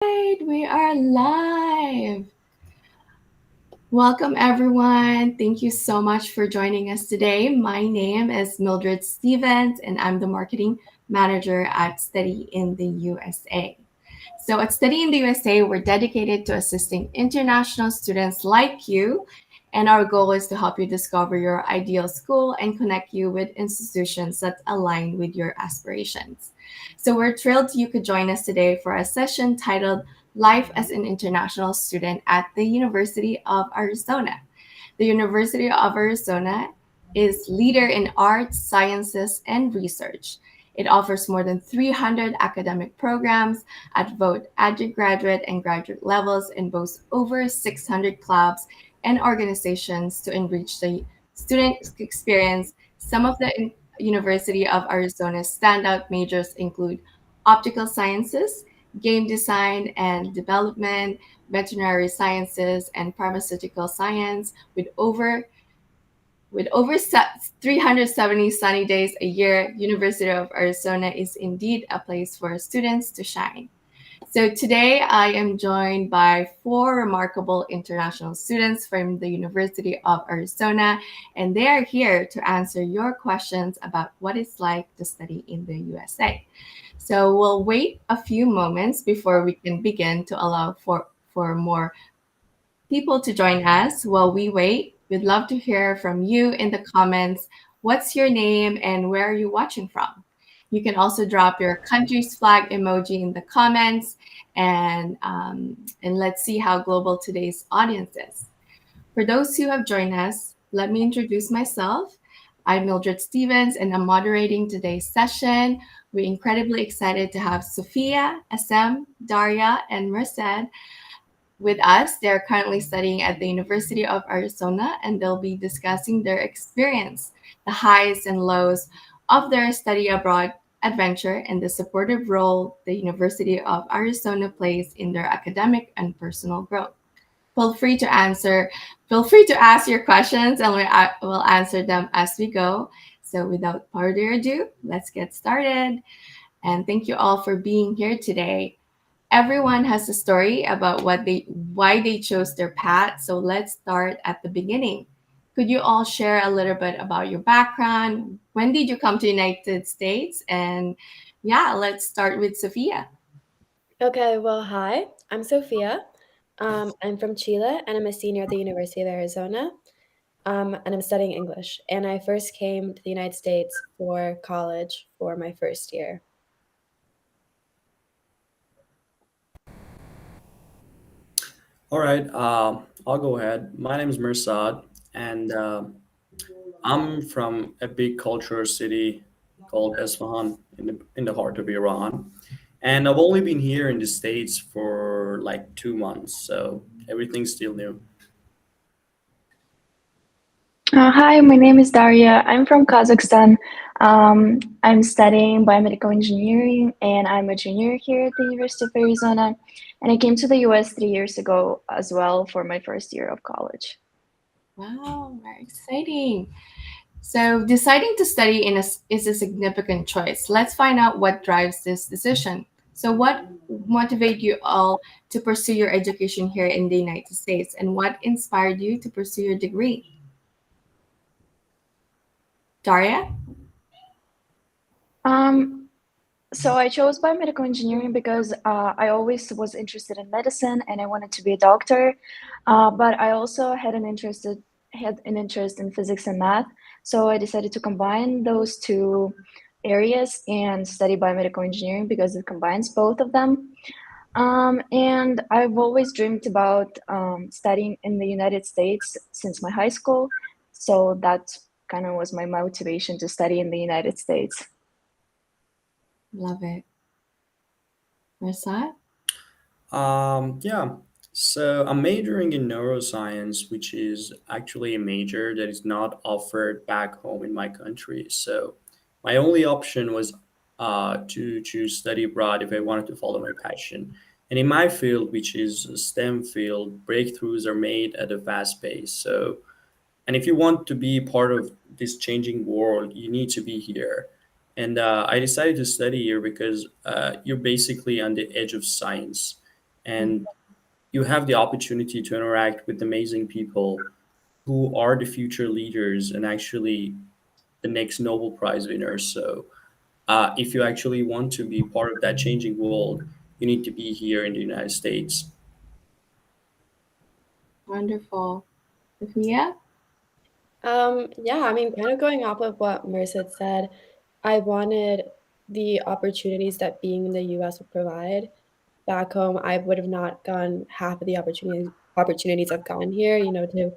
Right, we are live. Welcome, everyone. Thank you so much for joining us today. My name is Mildred Stevens, and I'm the marketing manager at Study in the USA. So, at Study in the USA, we're dedicated to assisting international students like you. And our goal is to help you discover your ideal school and connect you with institutions that align with your aspirations. So, we're thrilled you could join us today for a session titled Life as an International Student at the University of Arizona. The University of Arizona is leader in arts, sciences, and research. It offers more than 300 academic programs at both undergraduate and graduate levels and boasts over 600 clubs and organizations to enrich the student experience. Some of the University of Arizona's standout majors include optical sciences, game design and development, veterinary sciences, and pharmaceutical science with over 370 sunny days a year. University of Arizona is indeed a place for students to shine. So today I am joined by four remarkable international students from the University of Arizona, and they are here to answer your questions about what it's like to study in the USA. So we'll wait a few moments before we can begin to allow for more people to join us. While we wait, we'd love to hear from you in the comments. What's your name and where are you watching from? You can also drop your country's flag emoji in the comments, and let's see how global today's audience is. For those who have joined us, let me introduce myself. I'm Mildred Stevens, and I'm moderating today's session. We're incredibly excited to have Sophia, SM, Daria, and Merced with us. They're currently studying at the University of Arizona, and they'll be discussing their experience, the highs and lows of their study abroad adventure, and the supportive role the University of Arizona plays in their academic and personal growth. Feel free to answer, Feel free to ask your questions, and we'll answer them as we go. So without further ado, let's get started. And thank you all for being here today. Everyone has a story about why they chose their path. So let's start at the beginning. Could you all share a little bit about your background? When did you come to the United States? And yeah, let's start with Sophia. Okay, well, hi, I'm Sophia. I'm from Chile and I'm a senior at the University of Arizona. And I'm studying English. And I first came to the United States for college for my first year. All right, I'll go ahead. My name is Mirsad, and I'm from a big cultural city called Esfahan in the heart of Iran. And I've only been here in the States for like 2 months, so everything's still new. Hi, my name is Daria. I'm from Kazakhstan. I'm studying biomedical engineering and I'm a junior here at the University of Arizona. And I came to the US 3 years ago as well for my first year of college. Wow, very exciting. So deciding to study is a significant choice. Let's find out what drives this decision. So what motivated you all to pursue your education here in the United States, and what inspired you to pursue your degree? Daria? Um, so I chose biomedical engineering because I always was interested in medicine and I wanted to be a doctor. But I also had an interest in physics and math. So I decided to combine those two areas and study biomedical engineering because it combines both of them. And I've always dreamed about studying in the United States since my high school. So that kind of was my motivation to study in the United States. Love it. Marissa? Yeah, so I'm majoring in neuroscience, which is actually a major that is not offered back home in my country. So my only option was to choose study abroad if I wanted to follow my passion. And in my field, which is a STEM field, breakthroughs are made at a fast pace. So, and if you want to be part of this changing world, you need to be here. And I decided to study here because you're basically on the edge of science. and you have the opportunity to interact with amazing people who are the future leaders and actually the next Nobel Prize winners. So, if you actually want to be part of that changing world, you need to be here in the United States. Wonderful. Sophia? Yeah, I mean, kind of going off of what Merced said, I wanted the opportunities that being in the US would provide. Back home, I would have not gotten half of the opportunities I've gotten here, to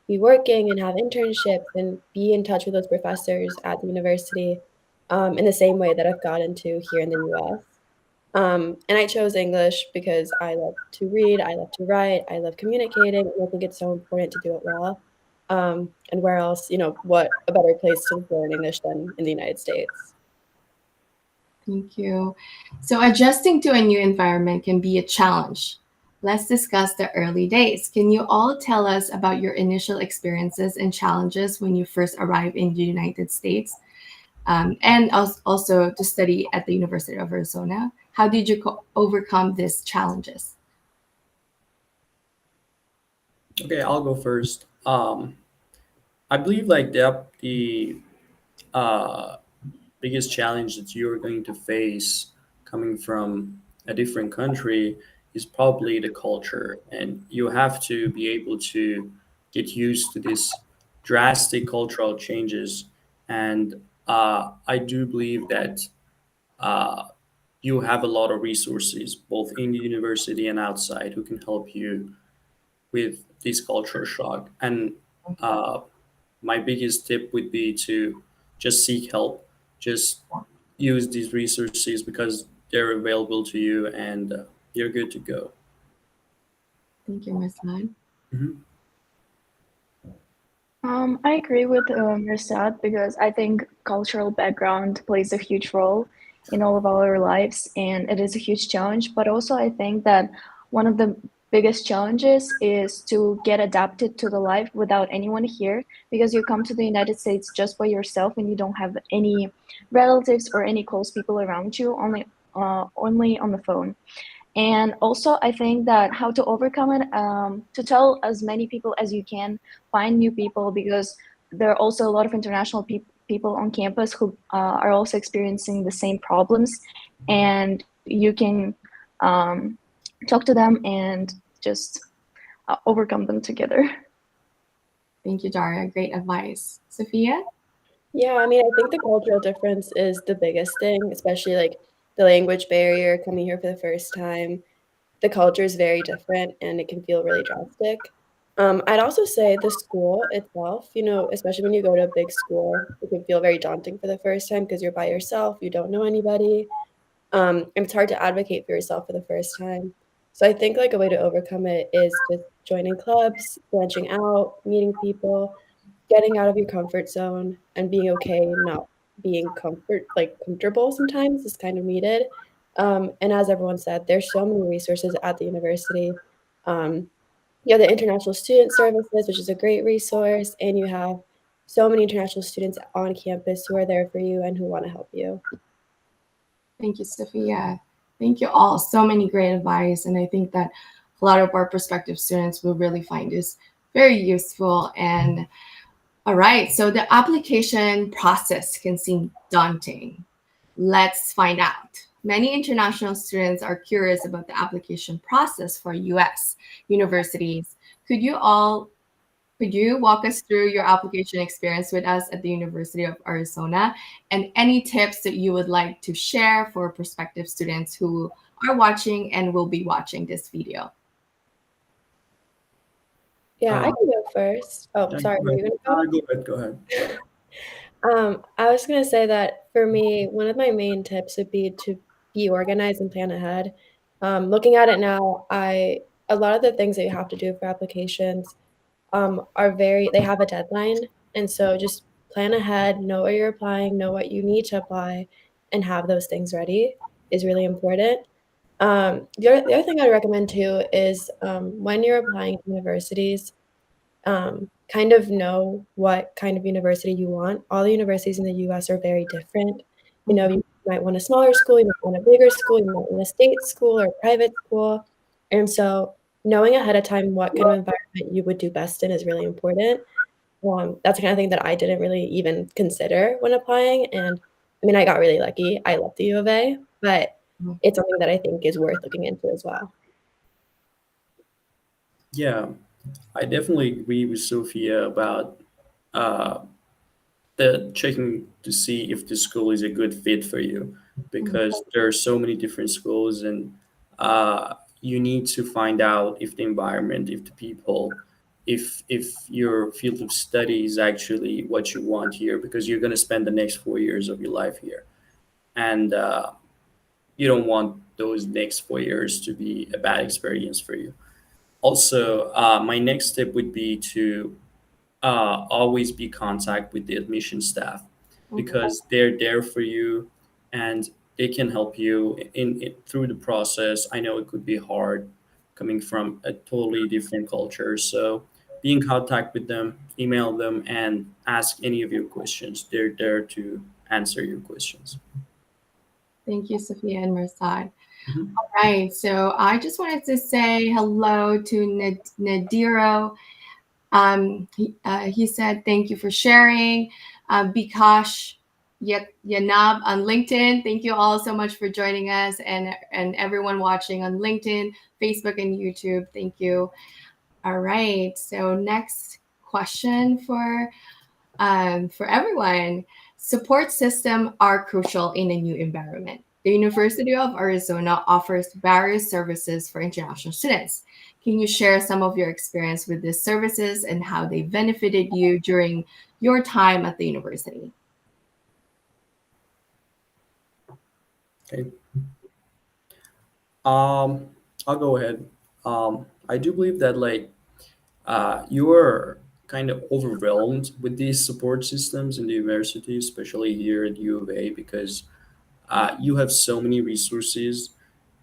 be working and have internships and be in touch with those professors at the university, in the same way that I've gotten to here in the US. And I chose English because I love to read, I love to write, I love communicating, and I think it's so important to do it well. And where else, what a better place to learn English than in the United States? Thank you. So, adjusting to a new environment can be a challenge. Let's discuss the early days. Can you all tell us about your initial experiences and challenges when you first arrived in the United States, and also to study at the University of Arizona? How did you overcome these challenges? Okay, I'll go first. I believe like the uh, biggest challenge that you're going to face coming from a different country is probably the culture, and you have to be able to get used to these drastic cultural changes. And I do believe that uh, you have a lot of resources, both in the university and outside, who can help you with this culture shock. And uh, my biggest tip would be to just seek help, just use these resources because they're available to you, and you're good to go. Thank you, Ms. Han. Mhm. I agree with Mirsad because I think cultural background plays a huge role in all of our lives and it is a huge challenge. But also, I think that one of the biggest challenges is to get adapted to the life without anyone here because you come to the United States just by yourself and you don't have any relatives or any close people around you, only on the phone. And also, I think that how to overcome it, to tell as many people as you can, find new people because there are also a lot of international people on campus who are also experiencing the same problems, and you can um, talk to them and just overcome them together. Thank you, Daria. Great advice. Sophia? Yeah, I mean, I think the cultural difference is the biggest thing, especially like the language barrier coming here for the first time. The culture is very different and it can feel really drastic. I'd also say the school itself, especially when you go to a big school, it can feel very daunting for the first time because you're by yourself, you don't know anybody. And it's hard to advocate for yourself for the first time. So I think like a way to overcome it is just joining clubs, branching out, meeting people, getting out of your comfort zone, and being okay not being comfortable sometimes is kind of needed. And as everyone said, there's so many resources at the university. Um, you have the International Student Services, which is a great resource, and you have so many international students on campus who are there for you and who want to help you. Thank you, Sophia. Thank you all. So many great advice. And I think that a lot of our prospective students will really find this very useful. And all right, so the application process can seem daunting. Let's find out. Many international students are curious about the application process for US universities. Could you all could you walk us through your application experience with us at the University of Arizona and any tips that you would like to share for prospective students who are watching and will be watching this video? Yeah, I Uh, can go first. Oh, yeah, sorry, go were ahead. you gonna go? Go ahead. Go ahead. I was gonna say that for me, one of my main tips would be to be organized and plan ahead. Looking at it now, a lot of the things that you have to do for applications they have a deadline, and so just plan ahead, know what you're applying, know what you need to apply, and have those things ready is really important. The other thing I'd recommend too is when you're applying to universities, kind of know what kind of university you want. All the universities in the US are very different. Mhm. You might want a smaller school, you might want a bigger school, you might want a state school or a private school. And so knowing ahead of time what kind of environment you would do best in is really important. That's the kind of thing that I didn't really even consider when applying, and I mean, I got really lucky. I love the U of A, but Mhm. it's something that I think is worth looking into as well. Yeah, I definitely agree with Sophia about uh, the checking to see if the school is a good fit for you, Mhm. because there are so many different schools, and you need to find out if the environment, if the people, if your field of study is actually what you want here, because you're going to spend the next 4 years of your life here, and you don't want those next 4 years to be a bad experience for you. Also, my next step would be to always be contact with the admission staff, Mhm. because they're there for you, and they can help you in through the process. I know it could be hard coming from a totally different culture, so be in contact with them, email them, and ask any of your questions. They're there to answer your questions. Thank you, Sophia and Mirsad. Mhm. Right. So I just wanted to say hello to Nadiro. He said, thank you for sharing. Bikash Yanab on LinkedIn. Thank you all so much for joining us, and everyone watching on LinkedIn, Facebook, and YouTube. Thank you. All right. So next question for everyone. Support systems are crucial in a new environment. The University of Arizona offers various services for international students. Can you share some of your experience with these services and how they benefited you during your time at the university? Okay. I'll go ahead. I do believe that you are kind of overwhelmed with these support systems in the university, especially here at U of A, because you have so many resources,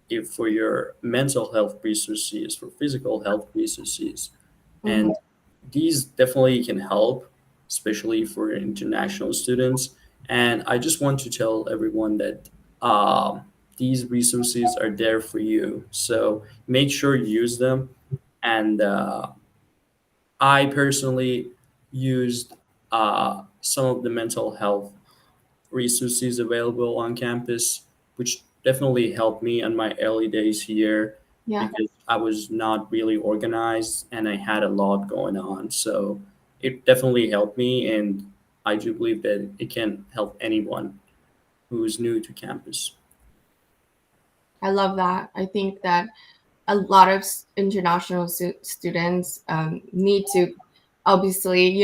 if for your mental health resources, for physical health resources, Mhm. and these definitely can help, especially for international students. And I just want to tell everyone that these resources are there for you. So make sure you use them. And I personally used some of the mental health resources available on campus, which definitely helped me in my early days here, Yeah, because I was not really organized and I had a lot going on. So it definitely helped me, and I do believe that it can help anyone who's new to campus. I love that. I think that a lot of international students need to obviously,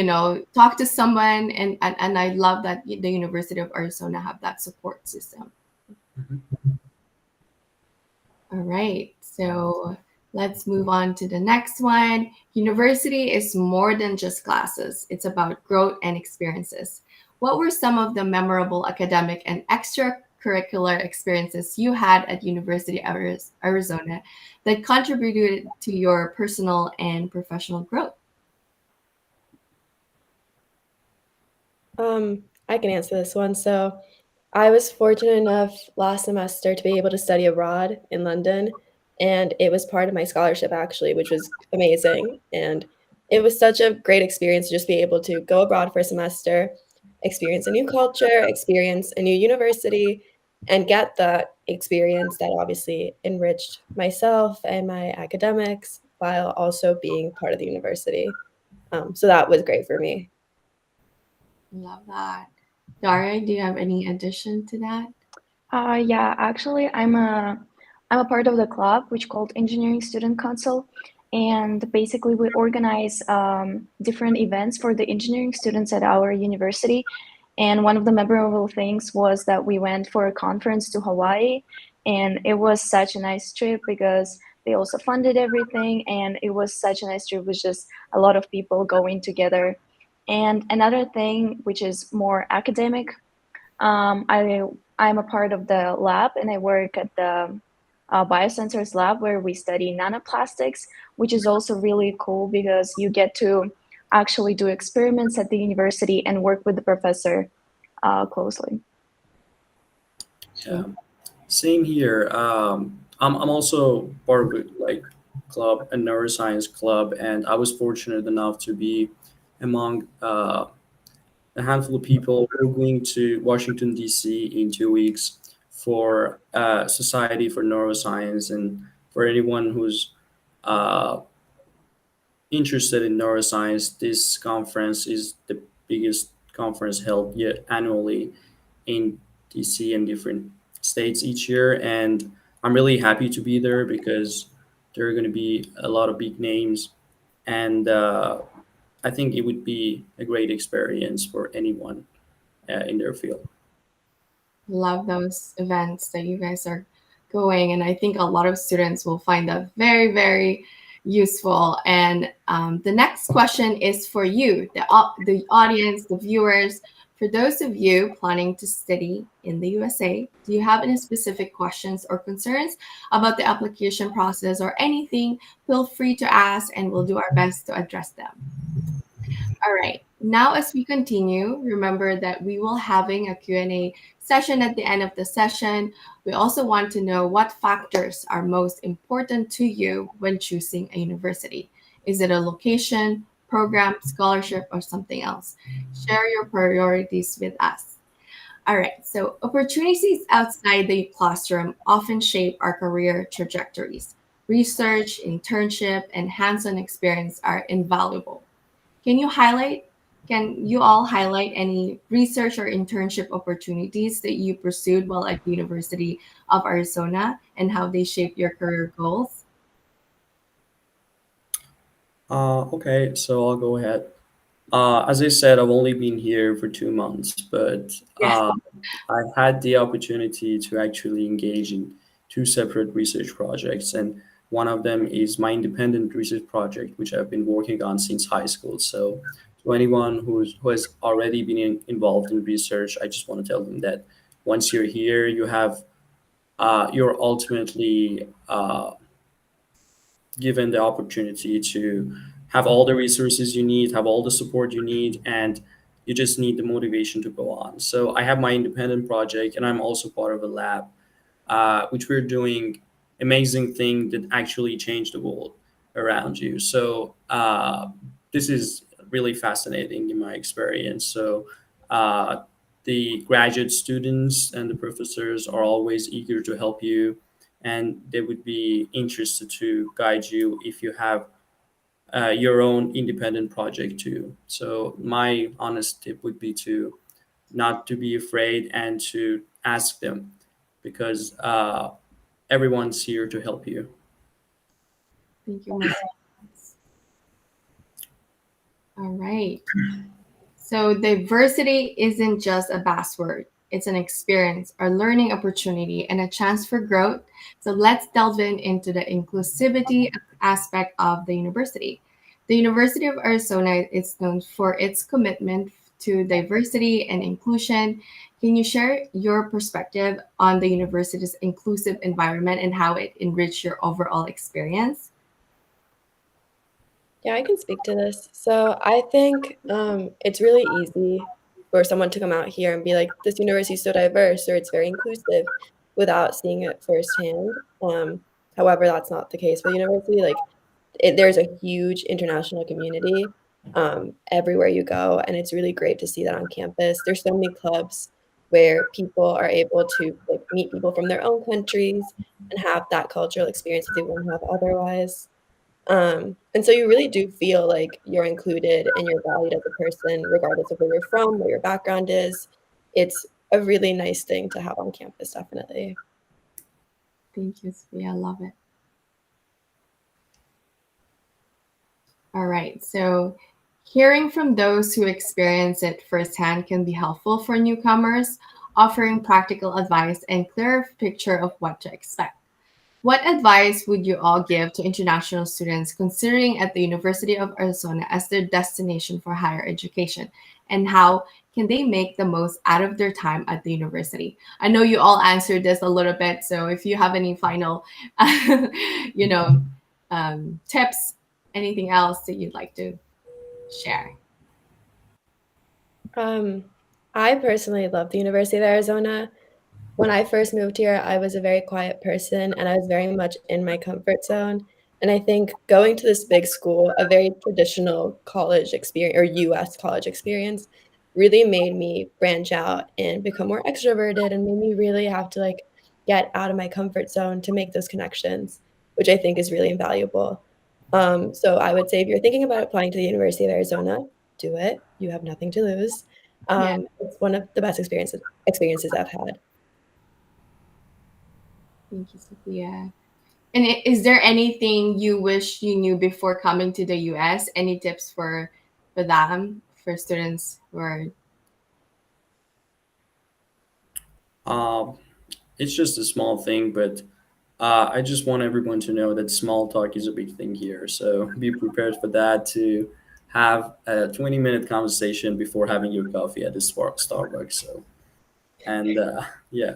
talk to someone, and I love that the University of Arizona have that support system. Mhm. All right, so let's move on to the next one. University is more than just classes, it's about growth and experiences. What were some of the memorable academic and extracurricular experiences you had at University of Arizona that contributed to your personal and professional growth? I can answer this one. So I was fortunate enough last semester to be able to study abroad in London, and it was part of my scholarship actually, which was amazing. And it was such a great experience to just be able to go abroad for a semester, experience a new culture, experience a new university, and get that experience that obviously enriched myself and my academics while also being part of the university. So that was great for me. Love that. Daria, do you have any addition to that? Yeah, actually, I'm a part of the club which called Engineering Student Council, and basically we organize different events for the engineering students at our university. And one of the memorable things was that we went for a conference to Hawaii, and it was such a nice trip because they also funded everything, and it was such a nice trip with just a lot of people going together. And another thing, which is more academic, I'm a part of the lab, and I work at the biosensors lab where we study nanoplastics, which is also really cool because you get to actually do experiments at the university and work with the professor closely. Yeah. Same here. I'm also part of a like club, a neuroscience club, and I was fortunate enough to be among a handful of people who are going to Washington D.C. in 2 weeks for Society for Neuroscience, and for anyone who's uh, interested in neuroscience, this conference is the biggest conference held yet annually in DC and different states each year. And I'm really happy to be there because there are going to be a lot of big names. And I think it would be a great experience for anyone in their field. Love those events that you guys are going, and I think a lot of students will find that very, very useful. And the next question is for you, the audience, the viewers. For those of you planning to study in the USA, do you have any specific questions or concerns about the application process or anything? Feel free to ask, and we'll do our best to address them. All right. Now, as we continue, remember that we will having a Q&A session at the end of the session. We also want to know what factors are most important to you when choosing a university. Is it a location, program, scholarship, or something else? Share your priorities with us. All right. So, opportunities outside the classroom often shape our career trajectories. Research, internship, and hands-on experience are invaluable. Can you highlight, can you all highlight any research or internship opportunities that you pursued while at University of Arizona and how they shape your career goals? Okay, so I'll go ahead. As I said, I've only been here for 2 months, but Yes. I had the opportunity to actually engage in two separate research projects, and one of them is my independent research project, which I've been working on since high school. So, to anyone who has already been involved in research, I just want to tell them that once you're here, you're ultimately given the opportunity to have all the resources you need, have all the support you need, and you just need the motivation to go on. So I have my independent project, and I'm also part of a lab, which we're doing amazing thing that actually change the world around you. So this is really fascinating in my experience. So uh, the graduate students and the professors are always eager to help you, and they would be interested to guide you if you have your own independent project too. So my honest tip would be to not to be afraid and to ask them, because everyone's here to help you. Thank you, Miss. All right. So diversity isn't just a buzzword. It's an experience, a learning opportunity, and a chance for growth. So let's delve into the inclusivity aspect of the university. The University of Arizona is known for its commitment to diversity and inclusion. Can you share your perspective on the university's inclusive environment and how it enriched your overall experience? Yeah, I can speak to this. So I think it's really easy for someone to come out here and be like, this university is so diverse or it's very inclusive without seeing it firsthand. However, that's not the case with the university. There's a huge international community everywhere you go, and it's really great to see that on campus. There's so many clubs where people are able to like meet people from their own countries and have that cultural experience that they wouldn't have otherwise. And so you really do feel like you're included and you're valued as a person, regardless of where you're from, what your background is. It's a really nice thing to have on campus, definitely. Thank you, Sophia. I love it. All right. So, hearing from those who experience it firsthand can be helpful for newcomers, offering practical advice and clearer picture of what to expect. What advice would you all give to international students considering at the University of Arizona as their destination for higher education? And how can they make the most out of their time at the university? I know you all answered this a little bit, so if you have any final, you know, tips, anything else that you'd like to share? Um, I personally love the University of Arizona. When I first moved here, I was a very quiet person and I was very much in my comfort zone. And I think going to this big school, a very traditional college experience or US college experience, really made me branch out and become more extroverted and made me really have to like get out of my comfort zone to make those connections, which I think is really invaluable. So I would say if you're thinking about applying to the University of Arizona, do it. You have nothing to lose. Yeah, It's one of the best experiences I've had. thank you, Sophia. And is there anything you wish you knew before coming to the US? Any tips for them, for students who are Um, it's just a small thing, but I just want everyone to know that small talk is a big thing here. So be prepared for that to have a 20-minute conversation before having your coffee at the Starbucks. So, and yeah.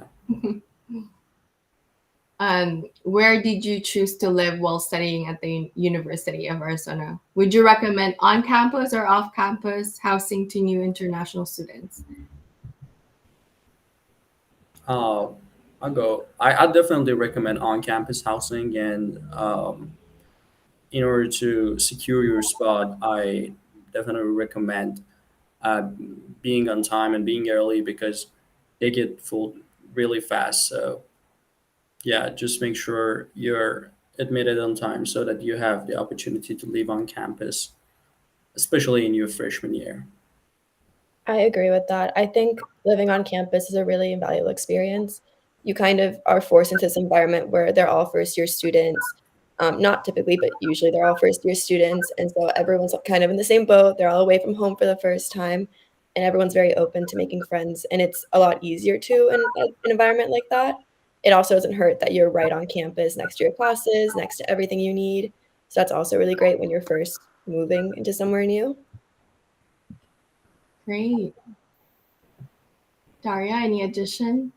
where did you choose to live while studying at the University of Arizona? Would you recommend on campus or off campus housing to new international students? Uh, I'll go. I definitely recommend on-campus housing, and in order to secure your spot, I definitely recommend uh, being on time and being early because they get full really fast. So yeah, just make sure you're admitted on time so that you have the opportunity to live on campus, especially in your freshman year. I agree with that. I think living on campus is a really invaluable experience. You kind of are forced into this environment where they're all first year students. Not typically, but usually they're all first year students. And so everyone's kind of in the same boat. They're all away from home for the first time. And everyone's very open to making friends. And it's a lot easier to in an environment like that. It also doesn't hurt that you're right on campus next to your classes, next to everything you need. So that's also really great when you're first moving into somewhere new. Great. Daria, any addition?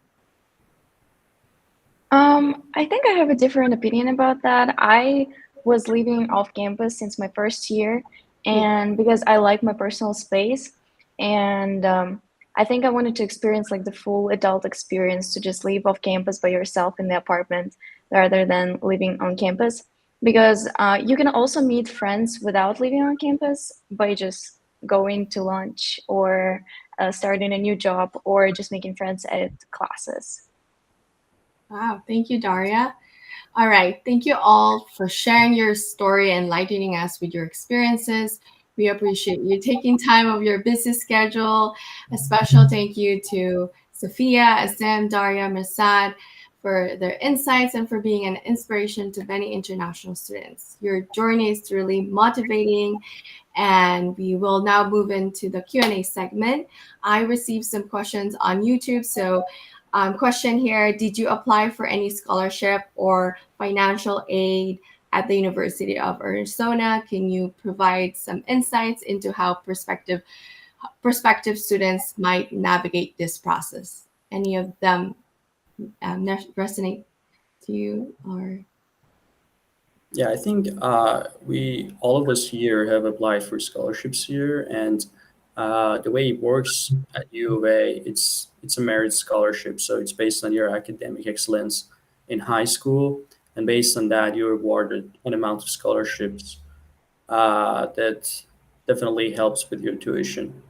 I think I have a different opinion about that. I was living off campus since my first year, and because I like my personal space, and I think I wanted to experience like the full adult experience to just live off campus by yourself in the apartment rather than living on campus. Because you can also meet friends without living on campus by just going to lunch or starting a new job or just making friends at classes. Wow, thank you, Daria. All right. Thank you all for sharing your story and enlightening us with your experiences. We appreciate you taking time of your busy schedule. A special thank you to Sophia, Azem, Daria, Masad for their insights and for being an inspiration to many international students. Your journey is really motivating, and we will now move into the Q&A segment. I received some questions on YouTube, so question here: did you apply for any scholarship or financial aid at the University of Arizona? Can you provide some insights into how prospective students might navigate this process? Any of them resonate to you or? Yeah, I think we all of us here have applied for scholarships here, and the way it works at U of A, it's a merit scholarship, so it's based on your academic excellence in high school, and based on that, you're awarded an amount of scholarships that definitely helps with your tuition.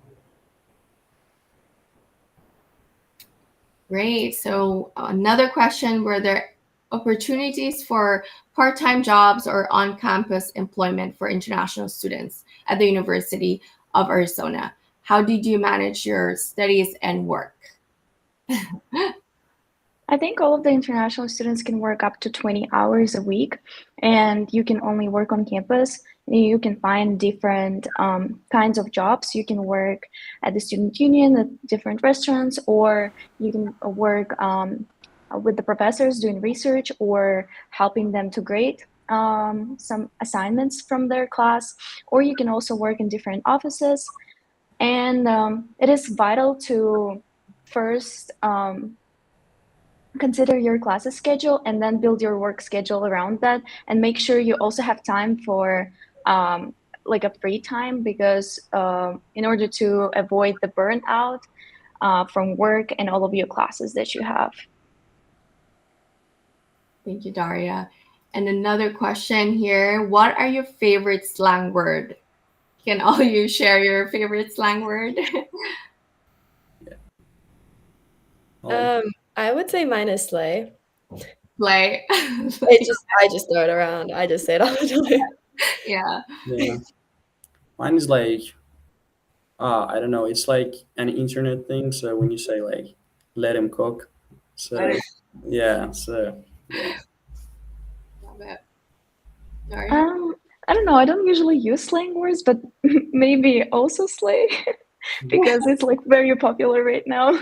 Great. So another question: were there opportunities for part-time jobs or on-campus employment for international students at the University of Arizona? How did you manage your studies and work? I think all of the international students can work up to 20 hours a week, and you can only work on campus. You can find different kinds of jobs. You can work at the student union, at different restaurants, or you can work with the professors doing research or helping them to grade some assignments from their class, or you can also work in different offices. And it is vital to first consider your classes schedule and then build your work schedule around that, and make sure you also have time for like a free time, because in order to avoid the burnout from work and all of your classes that you have. Thank you, Daria. And another question here. What are your favorite slang word? Can all you share your favorite slang word? Yeah. Oh, Um, I would say mine is slay. Like, I just throw it around. I just say it all the yeah. yeah. Mine is like, I don't know. It's like an internet thing. So when you say like, let him cook. So yeah. So yeah. Love it. Daria? Um, I don't know. I don't usually use slang words, but maybe also slay because it's like very popular right now.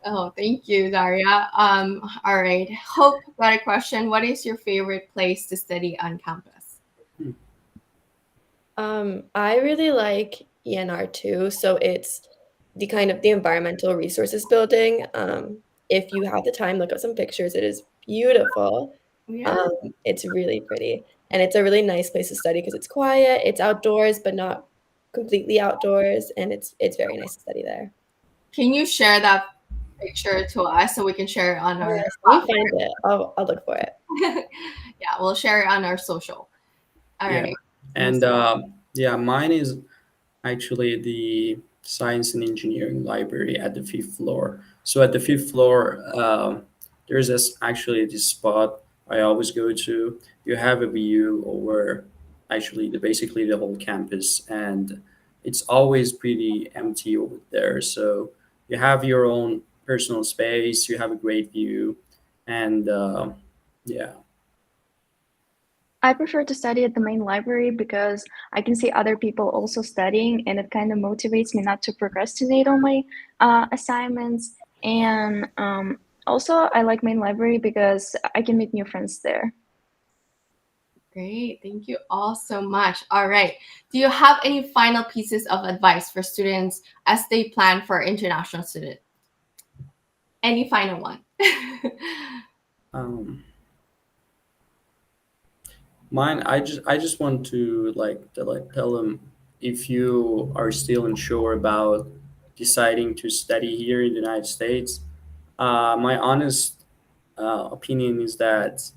Oh, thank you, Daria. All right. Hope got a question. What is your favorite place to study on campus? I really like ENR too. So it's the kind of the environmental resources building. If you have the time, look up some pictures. It is beautiful. Yeah. Um, it's really pretty, and it's a really nice place to study because it's quiet. It's outdoors, but not completely outdoors, and it's very nice to study there. Can you share that picture to us so we can share it on our Yes, let me find it. I'll look for it. yeah, we'll share it on our social. All Yeah. right. And yeah, mine is actually the science and engineering library at the fifth floor. So at the fifth floor, there's actually this spot I always go to. You have a view over actually basically the whole campus, and it's always pretty empty over there. So you have your own personal space. You have a great view, and yeah. I prefer to study at the main library because I can see other people also studying, and it kind of motivates me not to procrastinate on my assignments. And also, I like main library because I can meet new friends there. Great. Thank you all so much. All right. Do you have any final pieces of advice for students as they plan for international student? Any final one? Um, Mine, I just want to like tell them, if you are still unsure about deciding to study here in the United States, my honest opinion is that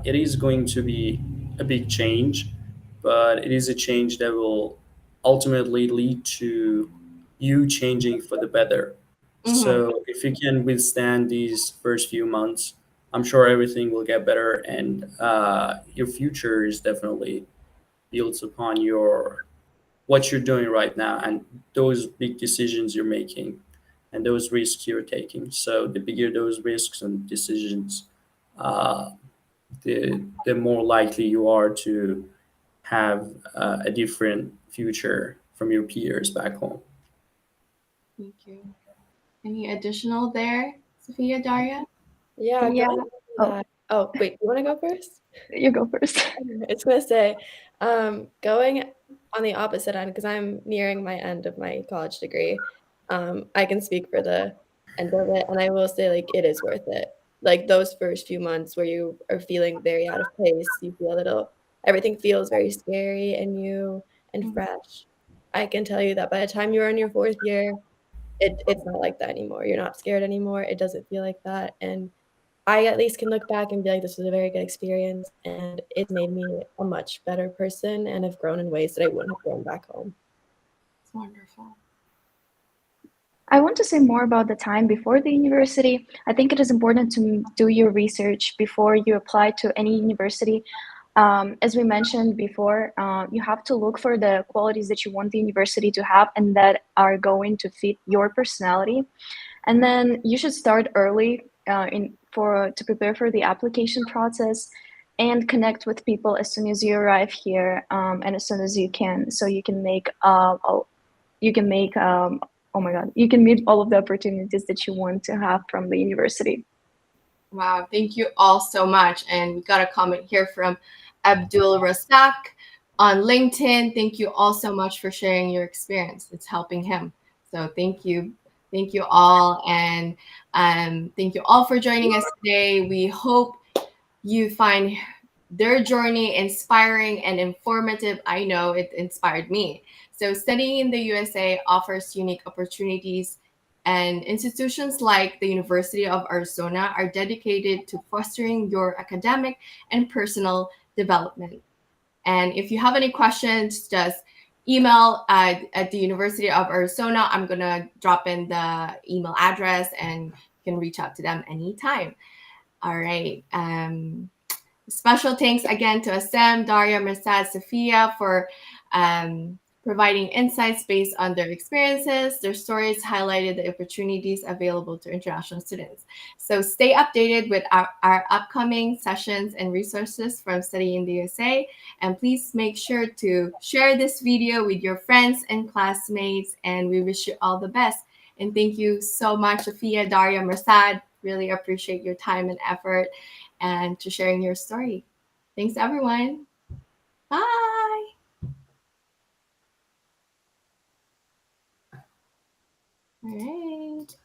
it is going to be a big change, but it is a change that will ultimately lead to you changing for the better. Hmm. So if you can withstand these first few months, I'm sure everything will get better, and your future is definitely built upon your what you're doing right now and those big decisions you're making and those risks you're taking. So the bigger those risks and decisions, uh, the more likely you are to have a different future from your peers back home. Thank you. Any additional there, Sophia, Daria? Yeah, Yeah. going into Oh, that. Oh, wait, you want to go first? you go first. It's gonna say, going on the opposite end, because I'm nearing my end of my college degree. I can speak for the end of it, and I will say, like, it is worth it. Like those first few months where you are feeling very out of place, you feel a little, everything feels very scary and new and Mhm. fresh. I can tell you that by the time you're in your fourth year, it's not like that anymore. You're not scared anymore. It doesn't feel like that, and I at least can look back and be like, "This was a very good experience, and it's made me a much better person and have grown in ways that I wouldn't have grown back home." It's wonderful. I want to say more about the time before the university. I think it is important to do your research before you apply to any university. As we mentioned before, you have to look for the qualities that you want the university to have and that are going to fit your personality. And then you should start early in for to prepare for the application process and connect with people as soon as you arrive here and as soon as you can, so you can make you can make oh my god, you can meet all of the opportunities that you want to have from the university. Wow, thank you all so much. And we got a comment here from Abdul Rasak on LinkedIn. Thank you all so much for sharing your experience. It's helping him. So thank you. Thank you all. And thank you all for joining us today. We hope you find their journey inspiring and informative. I know it inspired me. So, studying in the USA offers unique opportunities And institutions like the University of Arizona are dedicated to fostering your academic and personal development. And if you have any questions, just email at the University of Arizona. I'm going to drop in the email address and you can reach out to them anytime. All right. Special thanks again to Asem, Daria, Mirsad, Sophia for providing insights based on their experiences. Their stories highlighted the opportunities available to international students. So stay updated with our upcoming sessions and resources from Study in the USA. And please make sure to share this video with your friends and classmates. And we wish you all the best. And thank you so much, Sophia, Daria, Mirsad. Really appreciate your time and effort and to sharing your story. Thanks, everyone. Bye. All right.